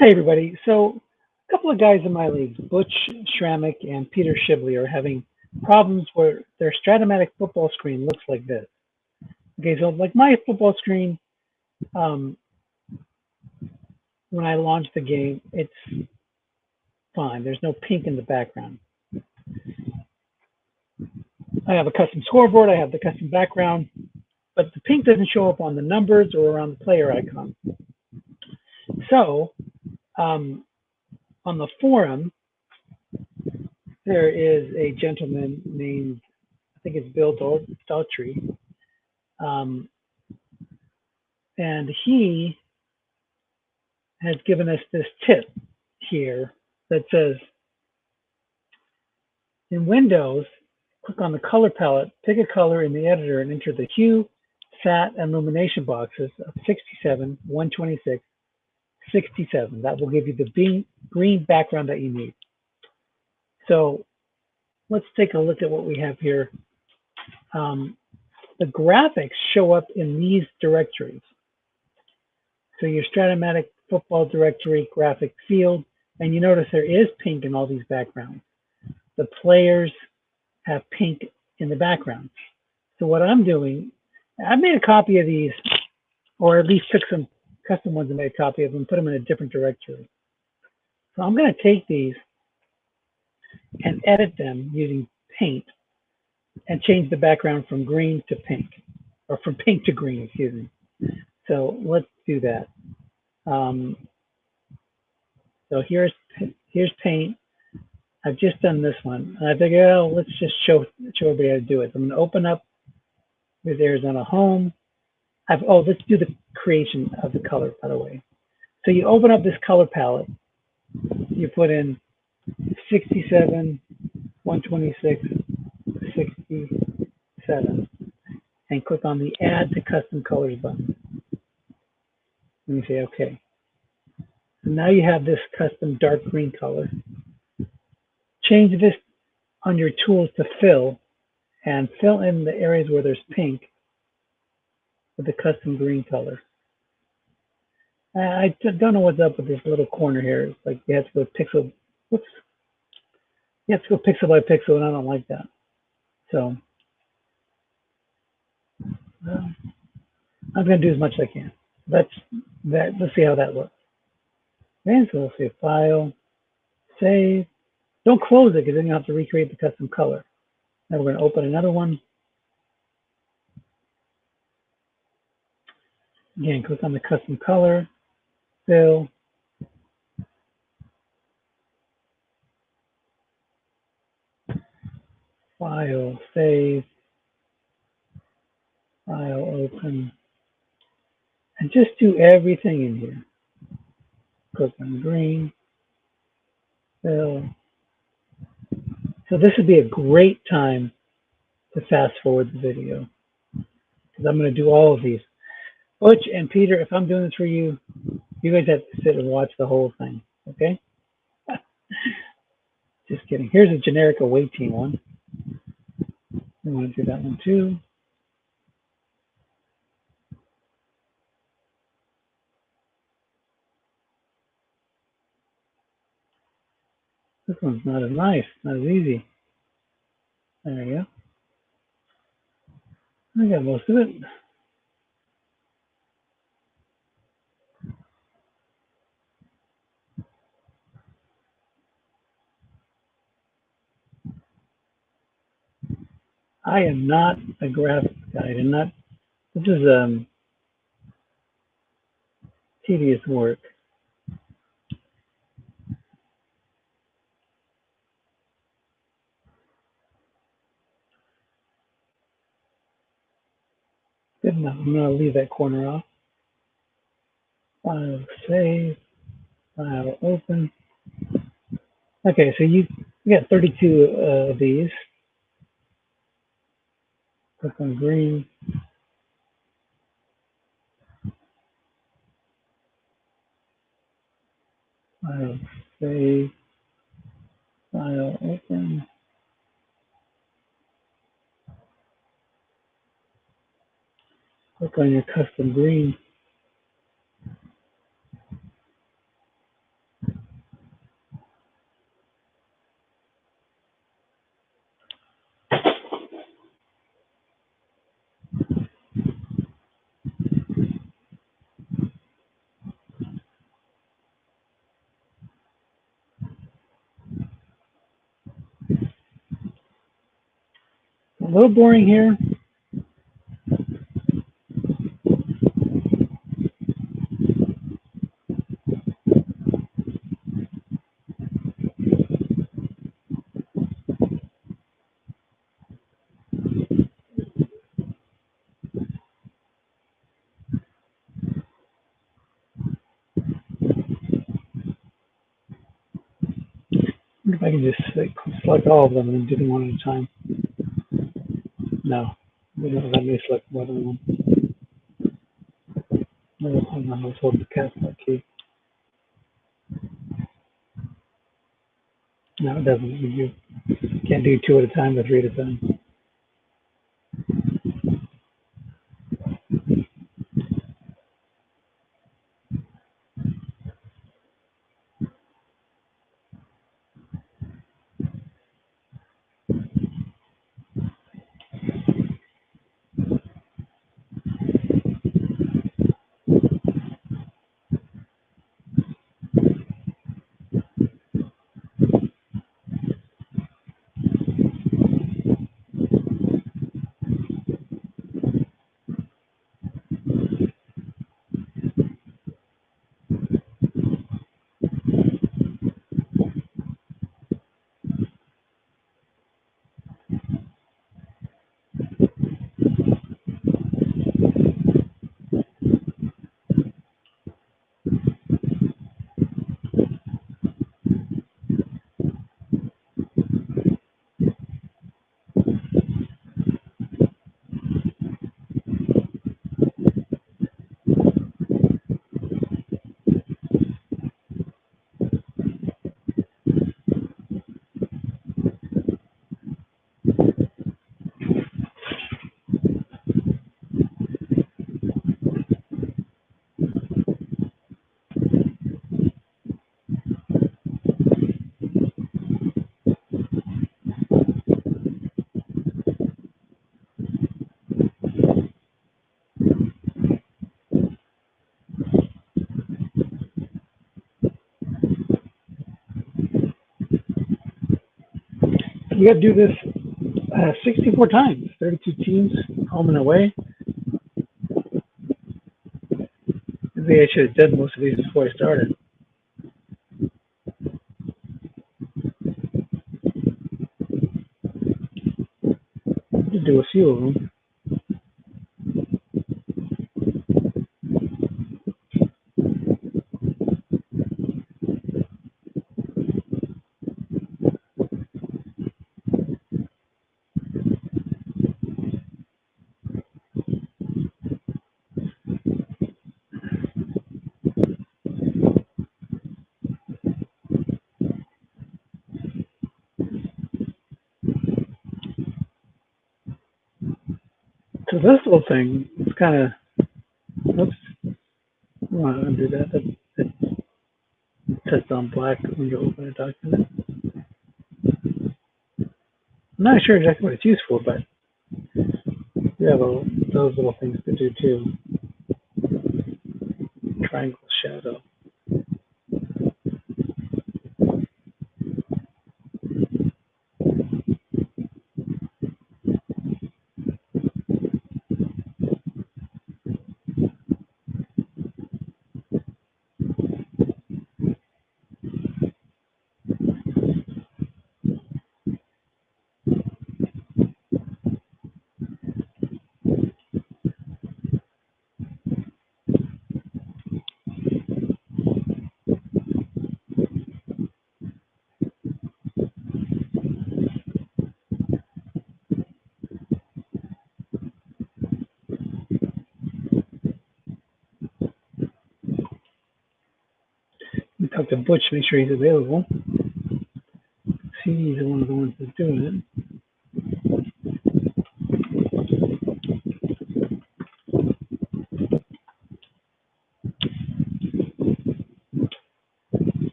Hey everybody. So a couple of guys in my league, Butch Schrammick and Peter Shibley, are having problems where their Strat-O-Matic football screen looks like this. Okay, so like my football screen, um, when I launch the game, it's fine. There's no pink in the background. I have a custom scoreboard, I have the custom background, but the pink doesn't show up on the numbers or around the player icon. So um, on the forum, there is a gentleman named, I think it's Bill Daughtry, um, and he has given us this tip here that says in Windows, click on the color palette, pick a color in the editor and enter the hue, sat, and illumination boxes of 67, 126, 67. That will give you the green background that you need. So let's take a look at what we have here. The graphics show up in these directories. So your Strat-O-Matic football directory graphic field, and you notice there is pink in all these backgrounds. The players have pink in the background. So what I'm doing, I made a copy of these, or at least took some custom ones and made a copy of them, put them in a different directory. So I'm going to take these and edit them using paint and change the background from green to pink, or from pink to green, excuse me. So let's do that. So here's paint. I've just done this one, and I figured, oh, let's just show everybody how to do it. So I'm going to open up with Arizona Home. Let's do the creation of the color, by the way. So you open up this color palette, you put in 67, 126, 67, and click on the Add to Custom Colors button. And you say, okay. So now you have this custom dark green color. Change this on your tools to fill, and fill in the areas where there's pink with the custom green color. I don't know what's up with this little corner here. It's like you have to go pixel, whoops. You have to go pixel by pixel, and I don't like that. So I'm going to do as much as I can. Let's see how that looks. Okay, so we'll say File, Save. Don't close it because then you have to recreate the custom color. Now we're going to open another one. Again, click on the custom color, fill. File, Save. File, Open. And just do everything in here. Click on green, fill. So this would be a great time to fast forward the video because I'm going to do all of these. Butch and Peter, if I'm doing this for you, you guys have to sit and watch the whole thing, okay? Just kidding. Here's a generic away team one. We want to do that one too. This one's not as nice, not as easy. There we go. I got most of it. I am not a graphics guy. This is tedious work. Good enough. I'm going to leave that corner off. File, save. File, open. Okay, so you got 32 of these. Click on green. File, save. File, open. Click on your custom green. little boring here. If I can just select all of them and do them one at a time. No, we don't let me select more than one. No, hold on, let's hold the caps key. No, it doesn't. You can't do 2 at a time or 3 at a time. You got to do this 64 times, 32 teams, home and away. Maybe I should have done most of these before I started. I did do a few of them. So this little thing, it's kind of, oops, I want to undo that. That sets on black when you open a document. I'm not sure exactly what it's used for, but you have those little things to do too. Triangle shadow. We talk to Butch, make sure he's available. See, he's one of the ones that's doing it.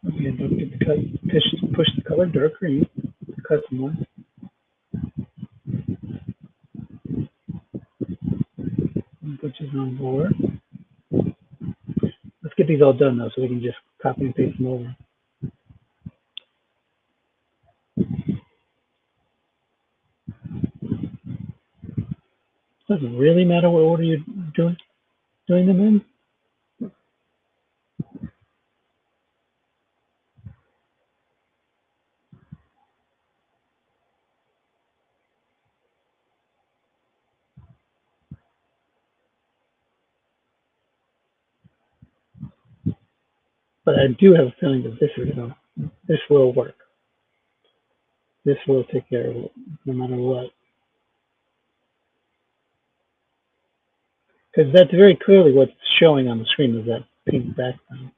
Again, don't get the cut, push the color dark green, custom one. Butch is on board. Let's get these all done though, so we can just copy and paste them over. Doesn't really matter what order you're doing them in. But I do have a feeling that this will work. This will take care of it, no matter what. Because that's very clearly what's showing on the screen is that pink background.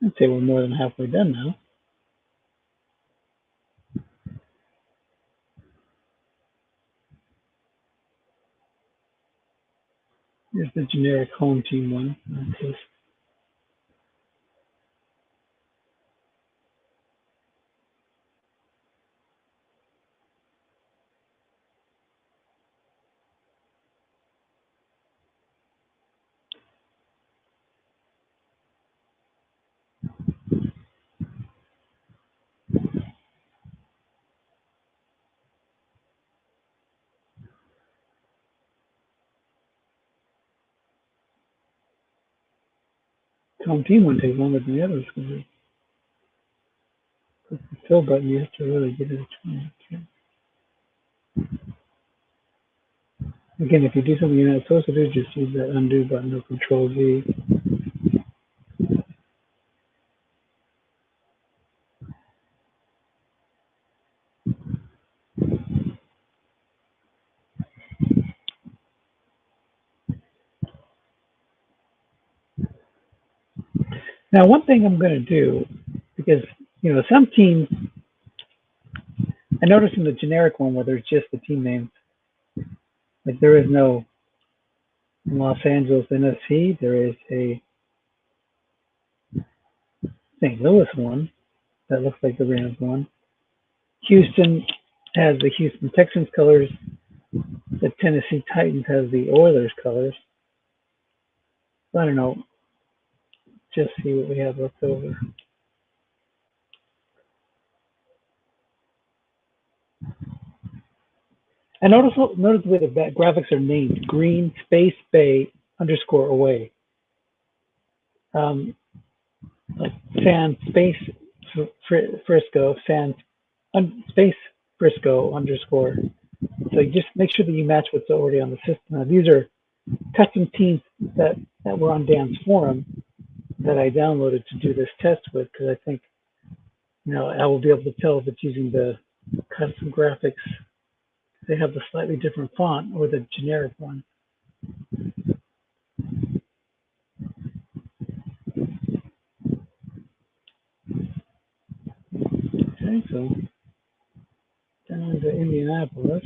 I'd say we're more than halfway done now. Here's the generic home team one. Home team one takes longer than the others because the fill button you have to really get it to. Again, if you do something you're not supposed to do, just use that undo button or Control V. Now, one thing I'm going to do, because some teams, I noticed in the generic one where there's just the team names, like there is no Los Angeles NFC, there is a St. Louis one that looks like the Rams one. Houston has the Houston Texans colors. The Tennessee Titans has the Oilers colors. I don't know. Just see what we have left over. And notice the way the graphics are named: Green Space Bay _ away. Like San Space Frisco, San Space Frisco _ So you just make sure that you match what's already on the system. Now, these are custom teams that were on Dan's forum that I downloaded to do this test with, because I think I will be able to tell if it's using the custom graphics. They have the slightly different font or the generic one. Okay, so down to Indianapolis.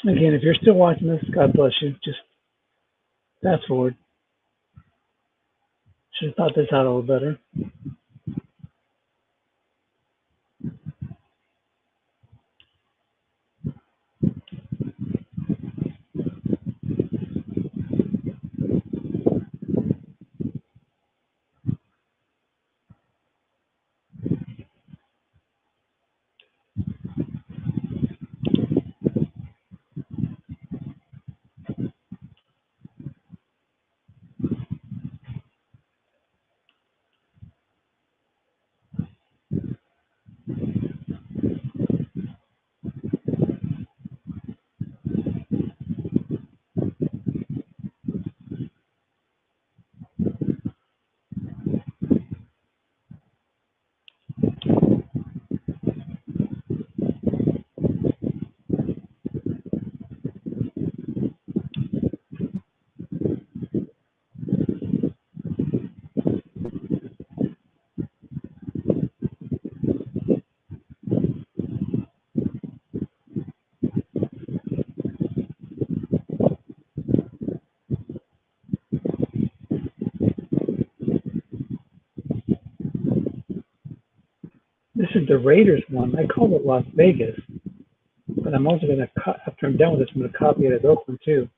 Again, if you're still watching this, God bless you. Just fast forward. Should have thought this out a little better. This is the Raiders one. I called it Las Vegas, but I'm also going to, after I'm done with this, I'm going to copy it as Oakland too.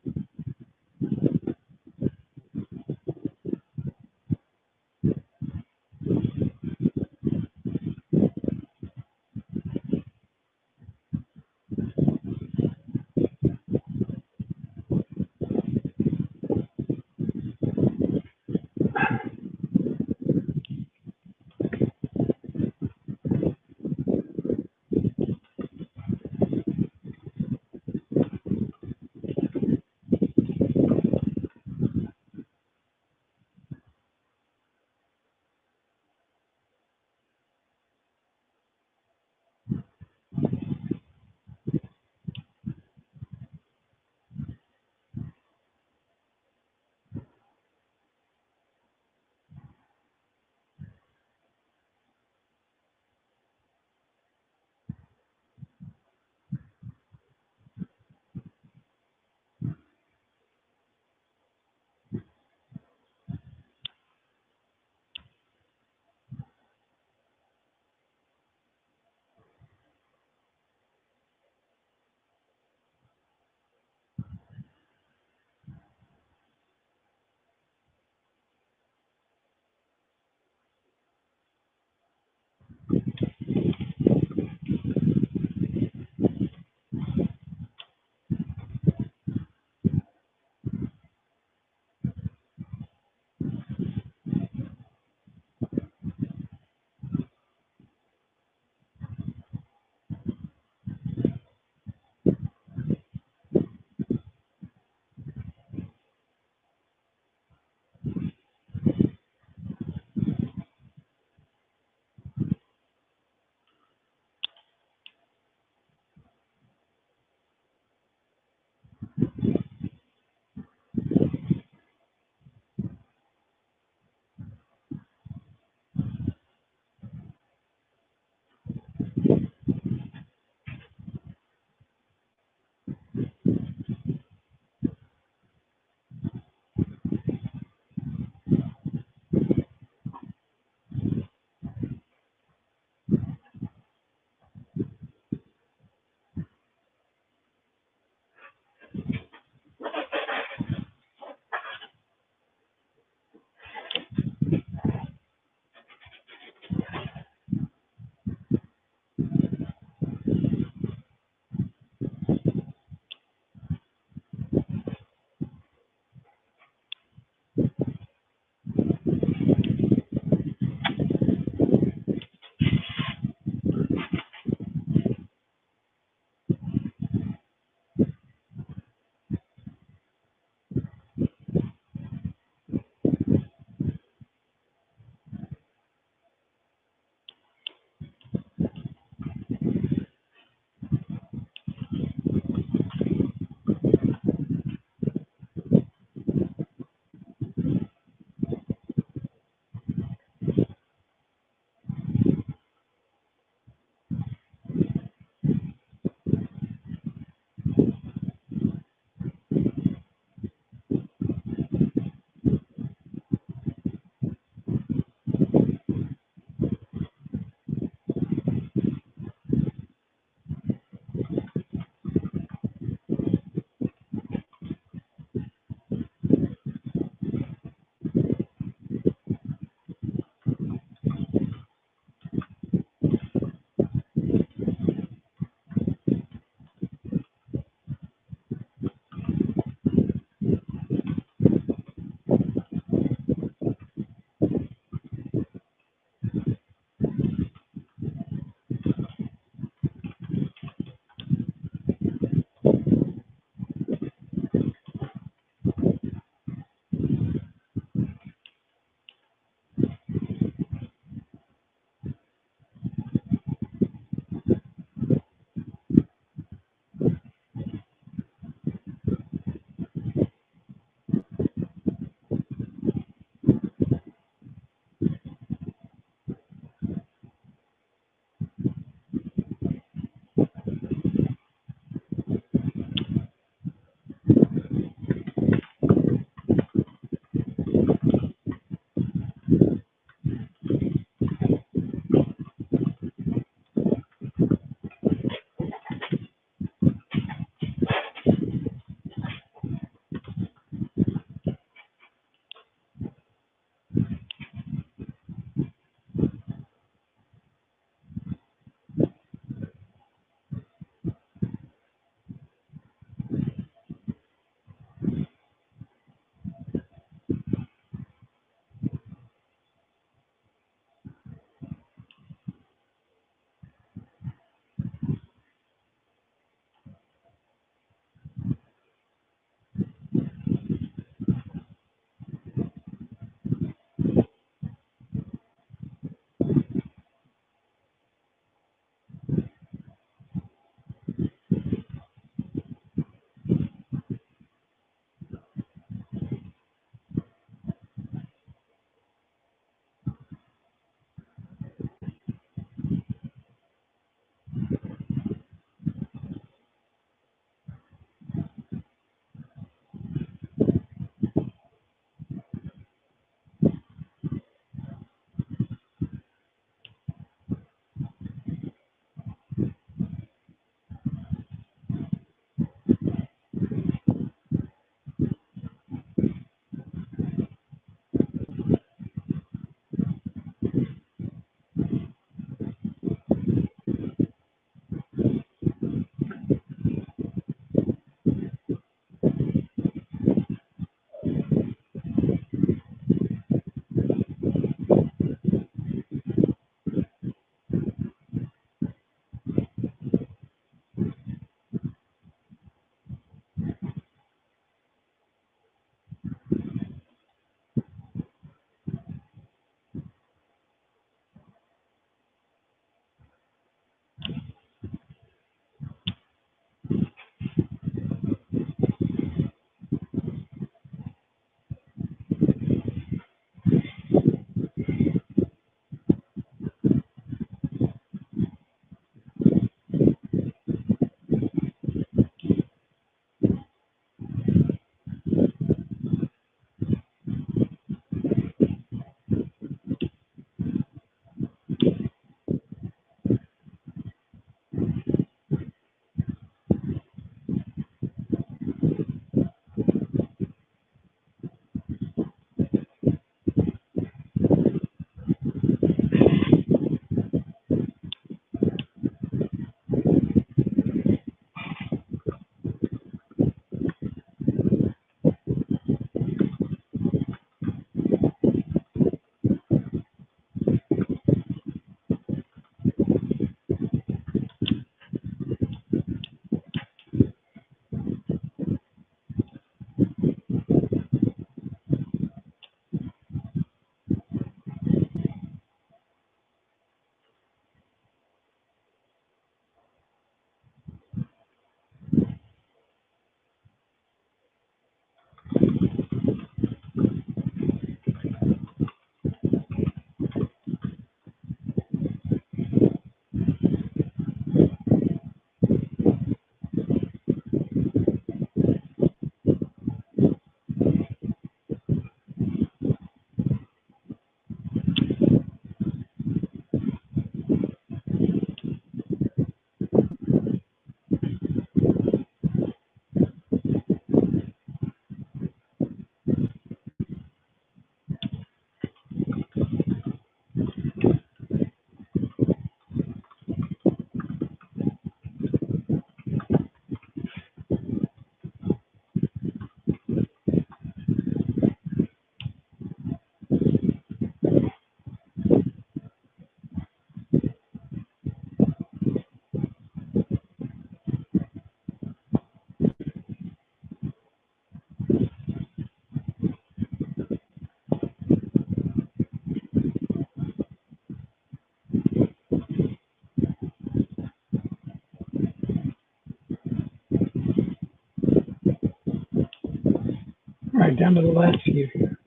down to the last few here.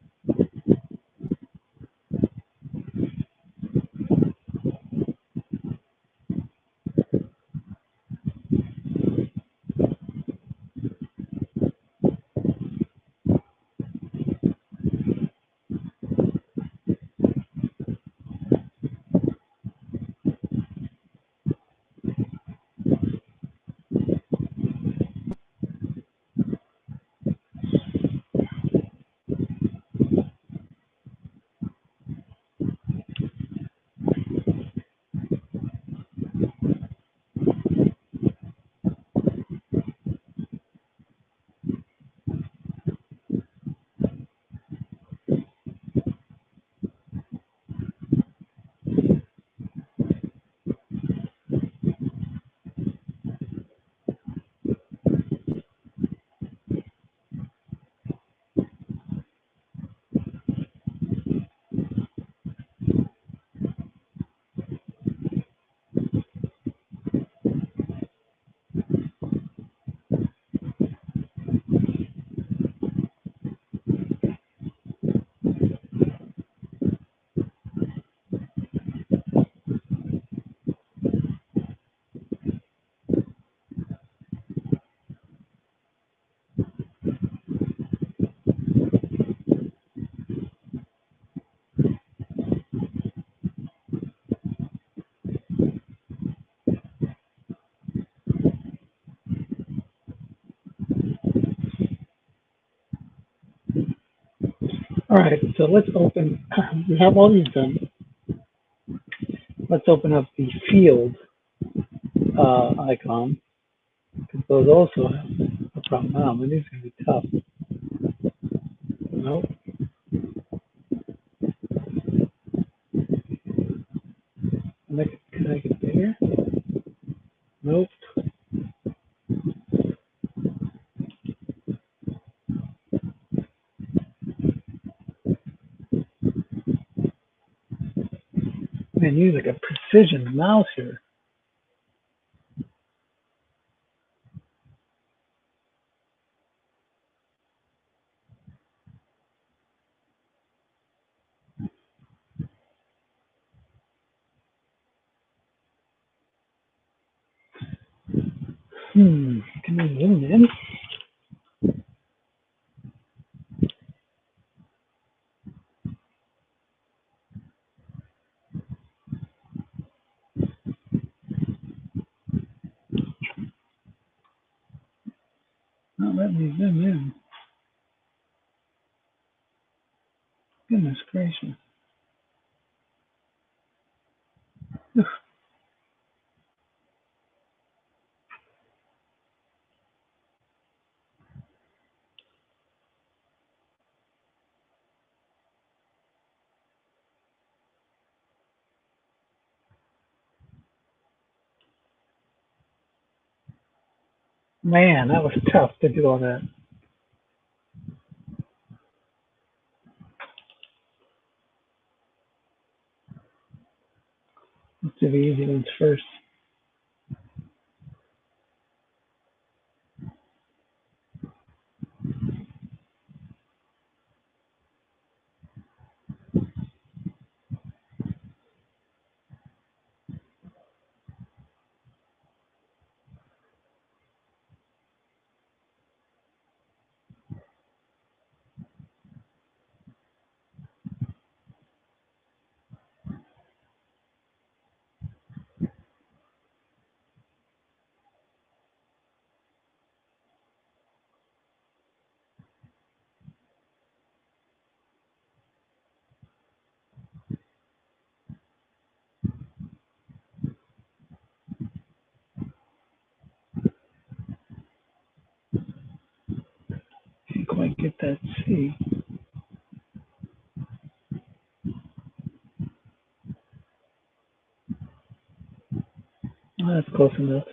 All right, so let's open. We have all these done. Let's open up the field icon because those also have a problem. Now, maybe it's going to be tough. Nope. Can I get bigger? Nope. Man, use like a precision mouse here. Can we zoom in? Not letting me zoom in. Goodness gracious. Man, that was tough to do all that. Let's do the easy ones first. Can't quite get that C. Oh, that's close enough.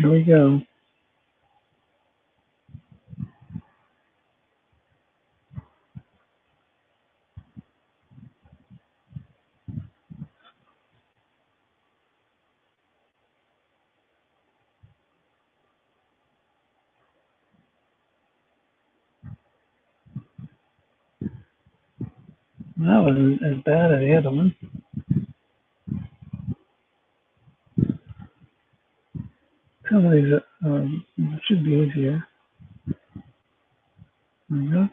Here we go. That wasn't as bad as the other one. Some of these should be easier. There we go.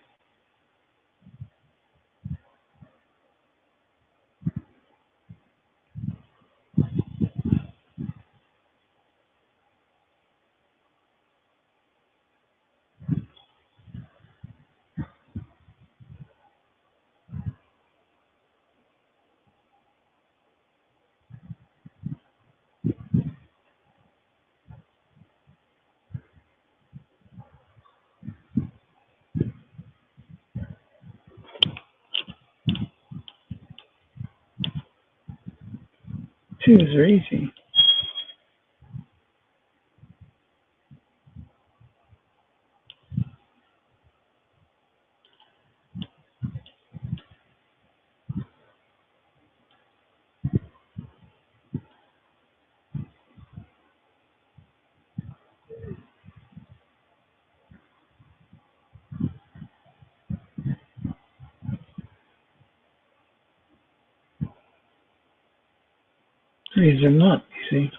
Twos are easy. These are not easy.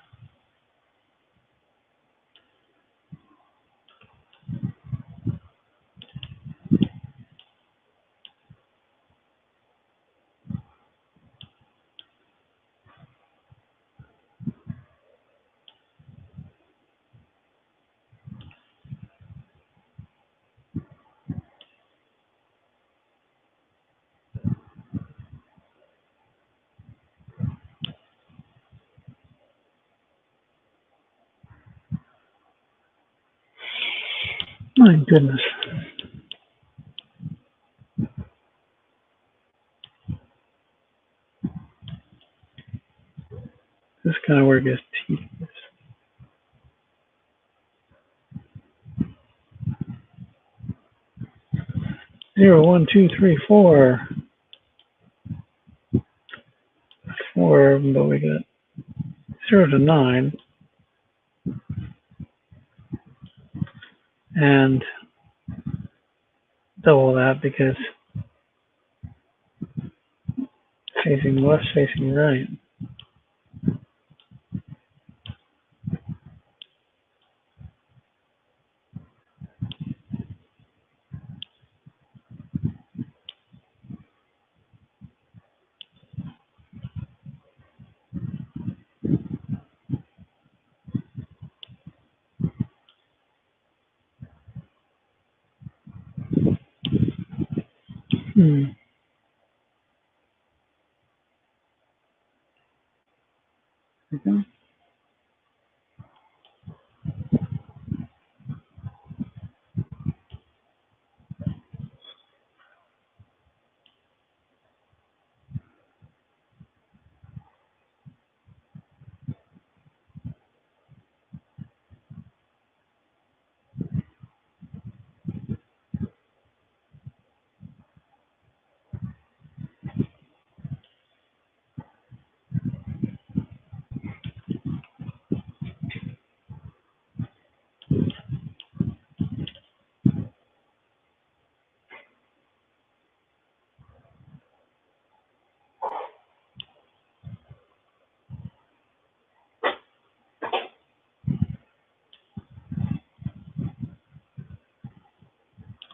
My goodness. This kind of work is tedious. 0, 1, 2, 3, 4. 4 of them, but we got 0 to 9. And double that because facing left, facing right. Okay.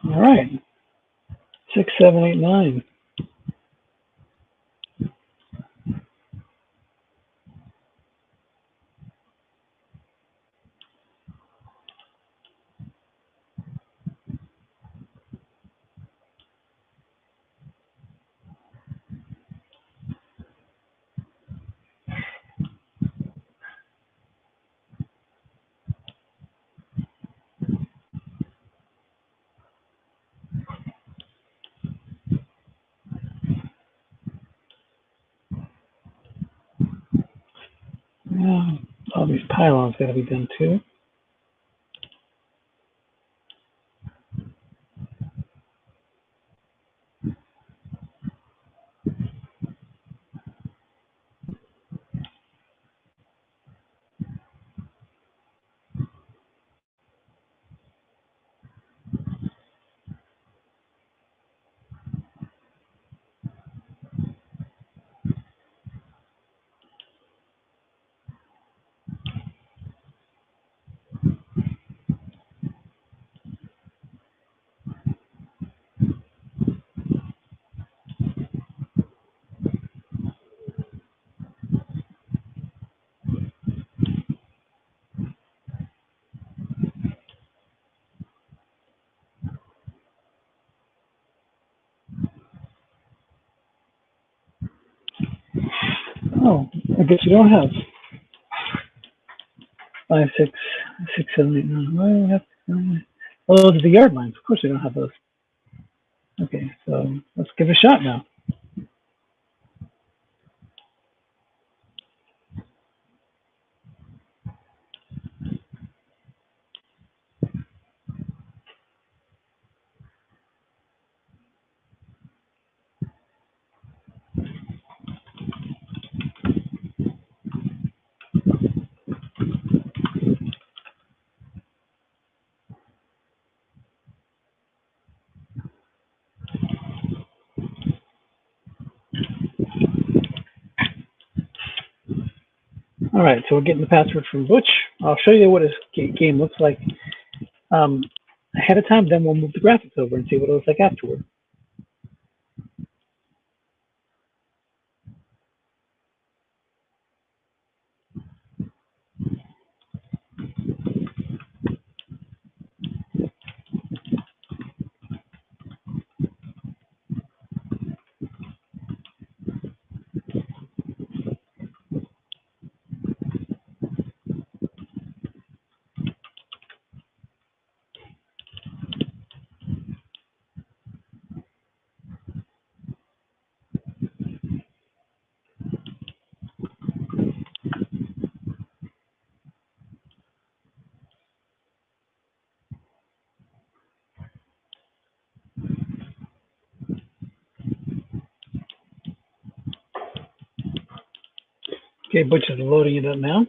All right. 6, 7, 8, 9. Yeah, all these pylons got to be done too. Oh, I guess you don't have 5, 6, 6, 7, 8, 9. Why do we have? Oh, those are the yard lines. Of course, we don't have those. Okay, so let's give it a shot now. All right, so we're getting the password from Butch. I'll show you what his game looks like ahead of time. Then we'll move the graphics over and see what it looks like afterward. Okay, Butch is loading it up now.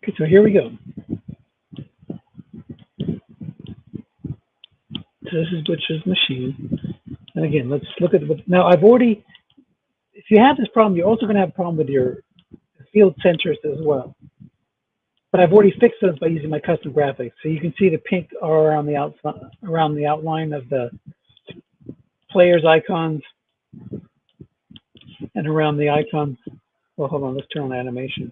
Okay, so here we go. So this is Butch's machine. And again, let's look at what, now I've already, if you have this problem, you're also going to have a problem with your field sensors as well. But I've already fixed those by using my custom graphics. So you can see the pink are around the outside, around the outline of the players icons and around the icons. Well, hold on, let's turn on animation.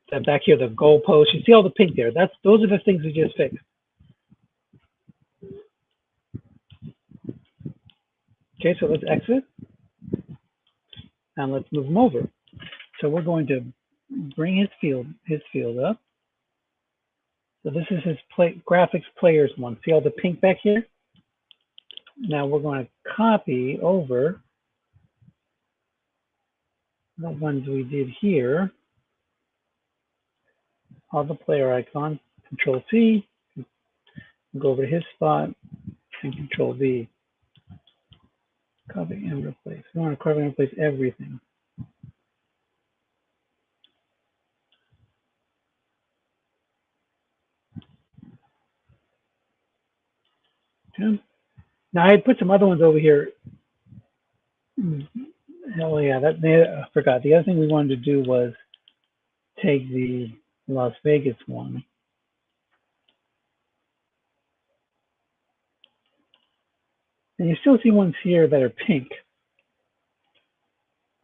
That back here, the goal post, you see all the pink there. Those are the things we just fixed. Okay, so let's exit and let's move them over. So we're going to bring his field up. So this is his graphics players one. See all the pink back here? Now we're going to copy over the ones we did here. All the player icons, Control C, go over to his spot, and Control V. Copy and replace. We want to copy and replace everything. Okay. Now I had put some other ones over here. Hell yeah, I forgot. The other thing we wanted to do was take the Las Vegas one. And you still see ones here that are pink.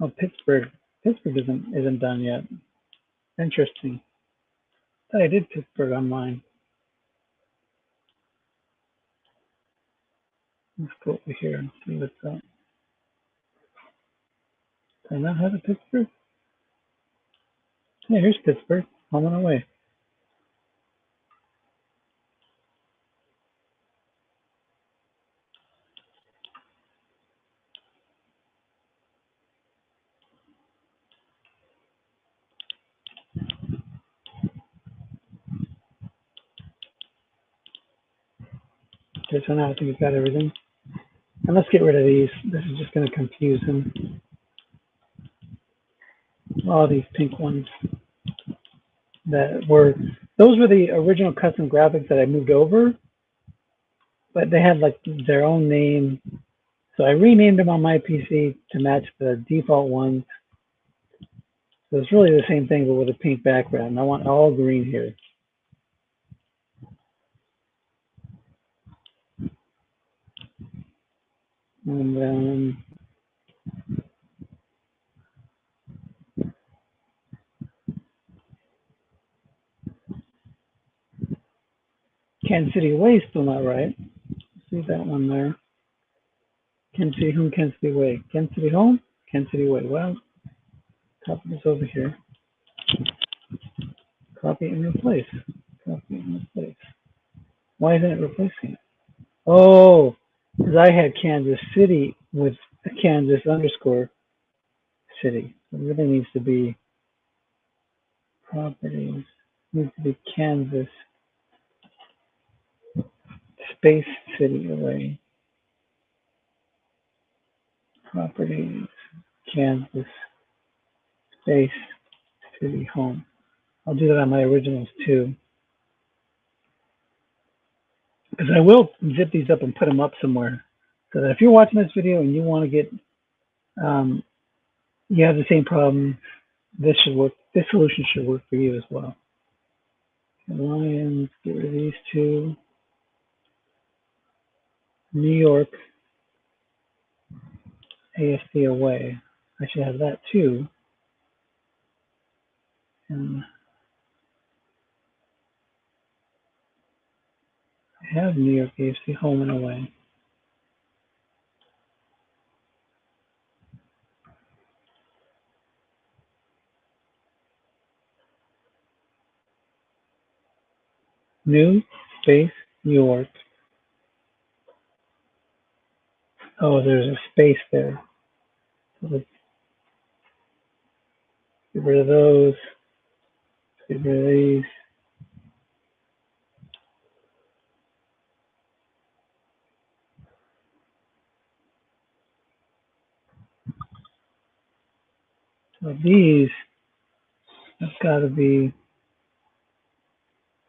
Oh, Pittsburgh. Pittsburgh isn't done yet. Interesting. I thought I did Pittsburgh on mine. Let's go over here and see what's up. Do I not have a Pittsburgh? Yeah, here's Pittsburgh. Home and away. Okay, so now I think we've got everything. And let's get rid of these. This is just going to confuse him. All these pink ones those were the original custom graphics that I moved over, but they had like their own name. So I renamed them on my PC to match the default ones. So it's really the same thing, but with a pink background. I want all green here. Kansas City Way is still not right. See that one there. Kansas City Home, Kansas City Way. Kansas City Home, Kansas City Way. Well, copy this over here. Copy and replace. Copy and replace. Why isn't it replacing it? Oh, because I had Kansas City with a Kansas underscore city. It really needs to be properties. Needs to be Kansas space city away. Properties, Kansas space city home. I'll do that on my originals too. Because I will zip these up and put them up somewhere. So that if you're watching this video and you want to get, you have the same problem, this should work. This solution should work for you as well. Lions, get rid of these two. New York, ASD away. I should have that too. And I have New York, AFC home and away. New space New York. Oh, there's a space there. So let's get rid of those. Get rid of these. So these have got to be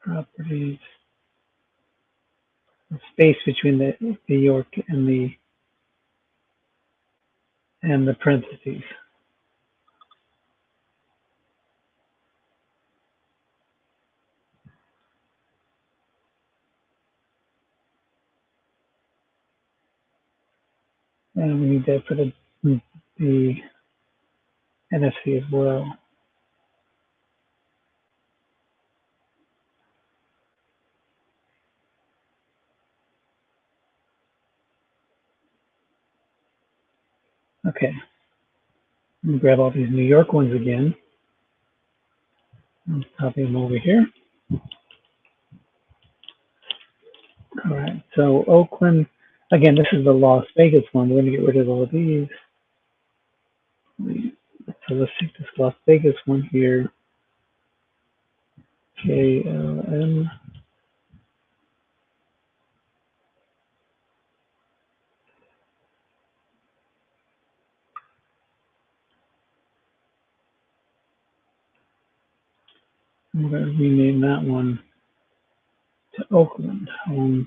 properties. The space between the York and the parentheses. And we need that for the NFC as well. Okay. Let me grab all these New York ones again. Let's copy them over here. All right. So Oakland, again, this is the Las Vegas one. We're going to get rid of all of these. So let's take this Las Vegas one here. KLM. I'm going to rename that one to Oakland Home.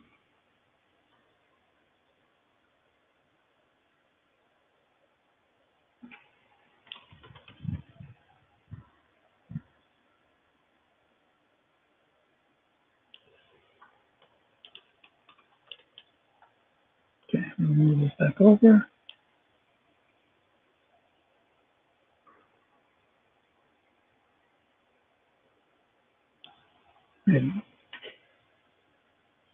Okay, move this back over. And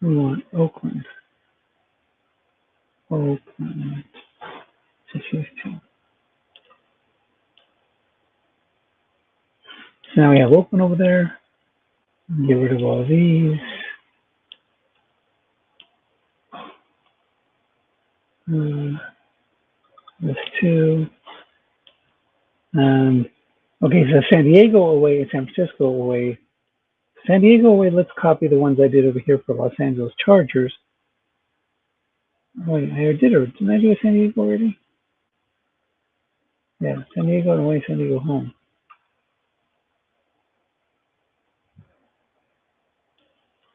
we want Oakland. Oakland. So now we have Oakland over there. Get rid of all these. This too. Okay, so San Diego away and San Francisco away. San Diego away, let's copy the ones I did over here for Los Angeles Chargers. Wait, I did it. Didn't I do San Diego already? Yeah, San Diego and away, San Diego home.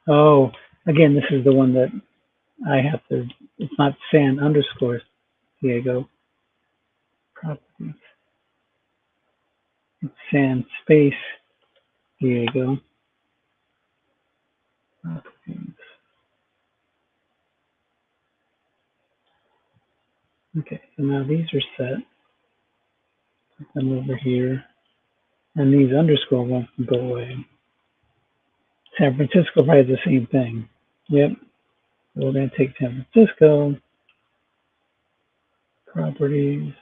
Oh, again, this is the one that I have to, it's not San underscore Diego. Properties. It's San space Diego. Properties. Okay, so now these are set. Put them over here. And these underscore ones can go away. San Francisco probably has the same thing. Yep. So we're going to take San Francisco, properties,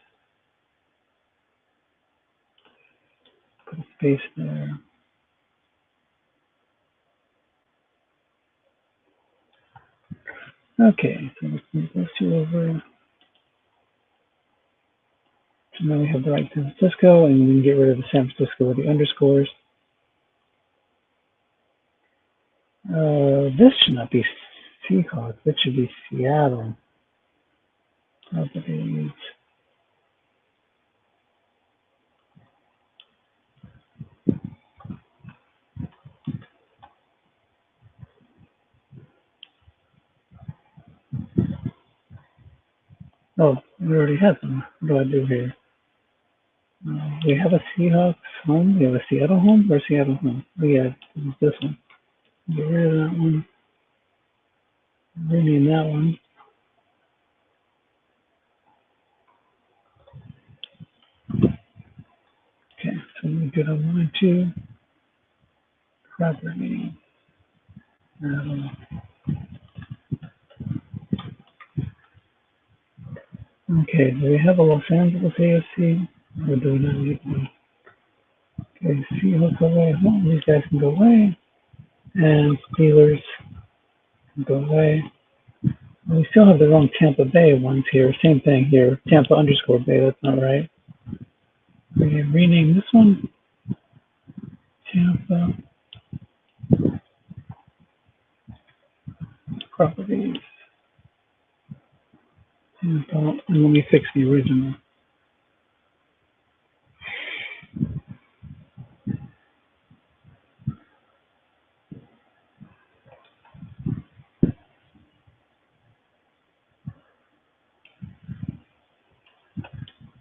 put a space there. Okay, so let's move those two over. So now we have the right San Francisco, and we can get rid of the San Francisco with the underscores. This should not be Seahawks. This should be Seattle. Properties. Oh, we already have them. What do I do here? We have a Seahawks home. We have a Seattle home or Seattle home. Oh, yeah, this one. Get rid of that one. Rename that one. Okay, so we get on line 2. Property. Okay, do we have a Los Angeles AFC? Or do we not need one? Okay, Seahawks away home. These guys can go away. And Steelers can go away. And we still have the wrong Tampa Bay ones here. Same thing here. Tampa underscore Bay. That's not right. We can rename this one Tampa Properties. Tampa. And let me fix the original.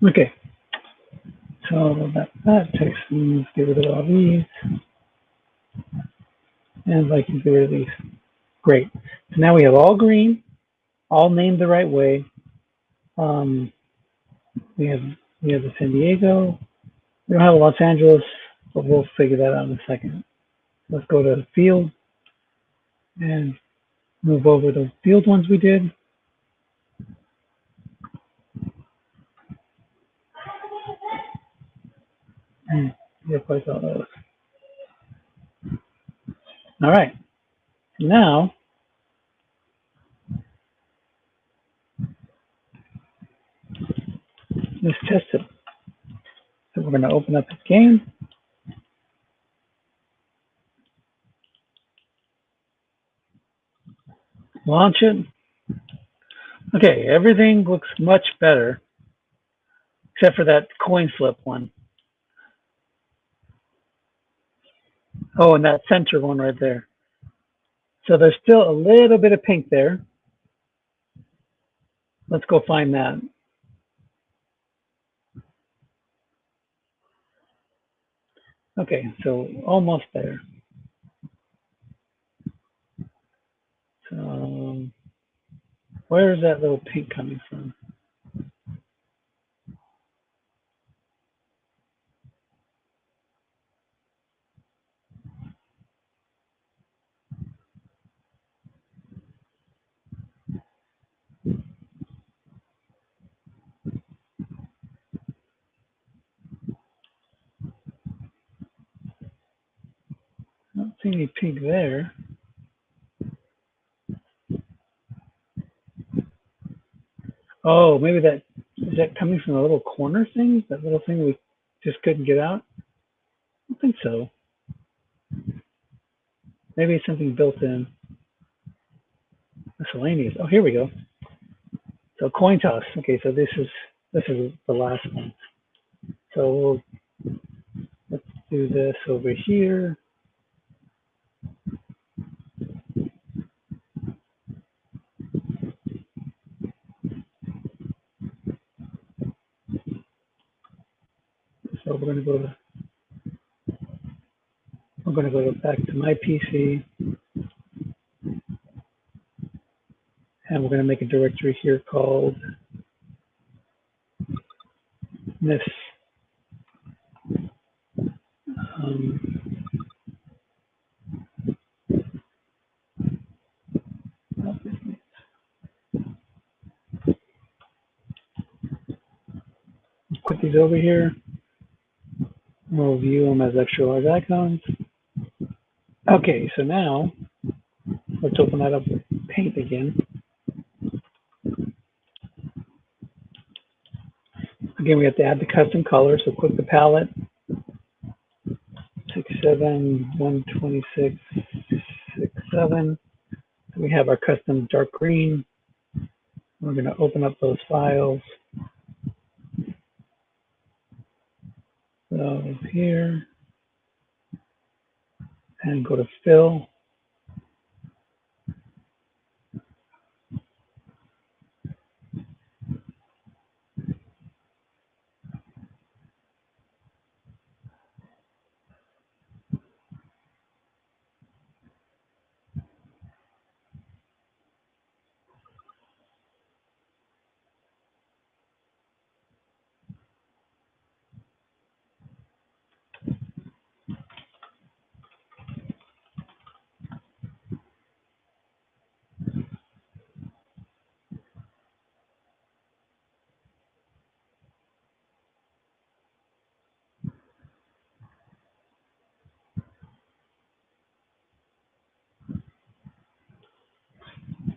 Okay. So that text means get rid of all these. And I can get rid of these. Great. So now we have all green, all named the right way. We have the San Diego. We don't have a Los Angeles, but we'll figure that out in a second. Let's go to field and move over the field ones we did. And replace all those. All right. Now, let's test it. So we're going to open up this game. Launch it. Okay, everything looks much better, except for that coin flip one. Oh, and that center one right there. So there's still a little bit of pink there. Let's go find that. Okay, so almost there. So where is that little pink coming from? I don't see any pink there. Oh, maybe that is that coming from the little corner thing? That little thing we just couldn't get out? I don't think so. Maybe it's something built in. Miscellaneous. Oh, here we go. So coin toss. Okay, so this is the last one. So let's do this over here. So we're going to go back to my PC, and we're going to make a directory here called this. Um, put these over here. We'll view them as extra large icons. Okay, so now let's open that up with Paint again. Again, we have to add the custom color. So click the palette, 67, 126, 67. We have our custom dark green. We're going to open up those files. So here, and go to fill.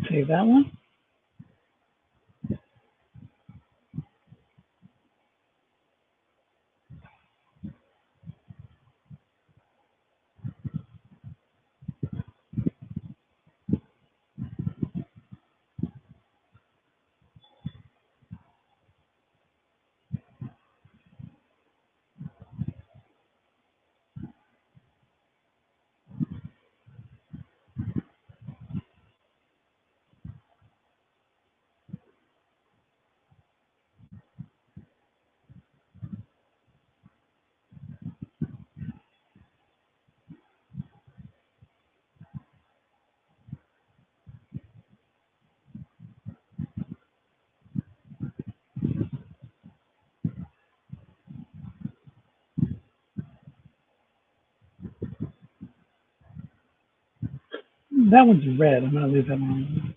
Save that one. That one's red. I'm going to leave that one.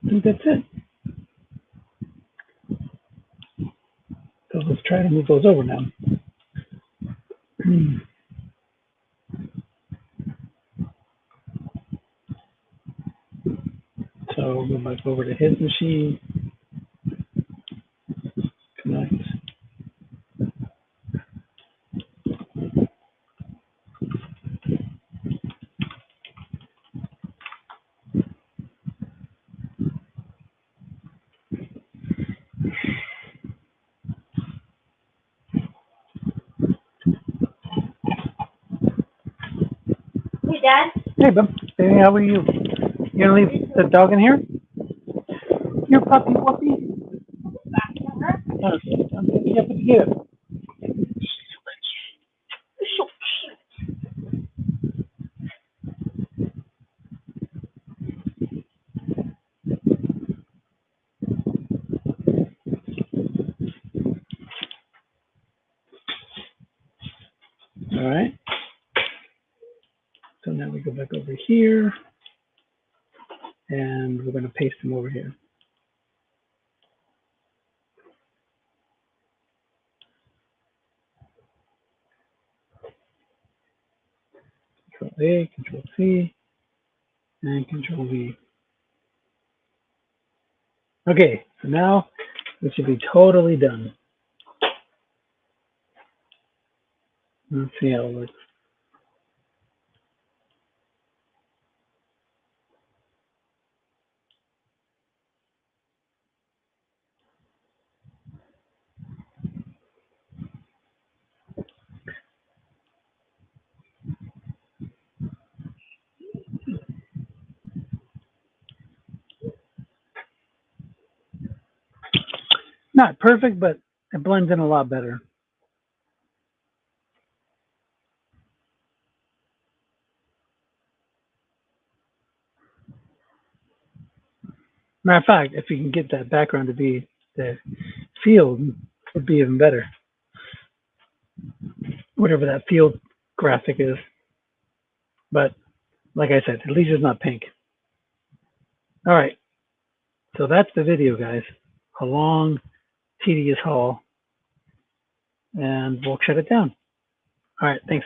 I think that's it. So let's try to move those over now. So we'll go back over to his machine. Connect. Hey, Dad. Hey, bub. Hey, how are you? You gonna leave the dog in here? Your puppy, puppy. Okay, you have to get it. All right. So now we go back over here, and we're going to paste them over here. Control A, Control C, and Control V. Okay, so now we should be totally done. Let's see how it looks. Not perfect, but it blends in a lot better. Matter of fact, if you can get that background to be the field, it would be even better. Whatever that field graphic is. But Like I said, at least it's not pink. All right. So that's the video, guys. A long, tedious haul. And we'll shut it down. All right. Thanks.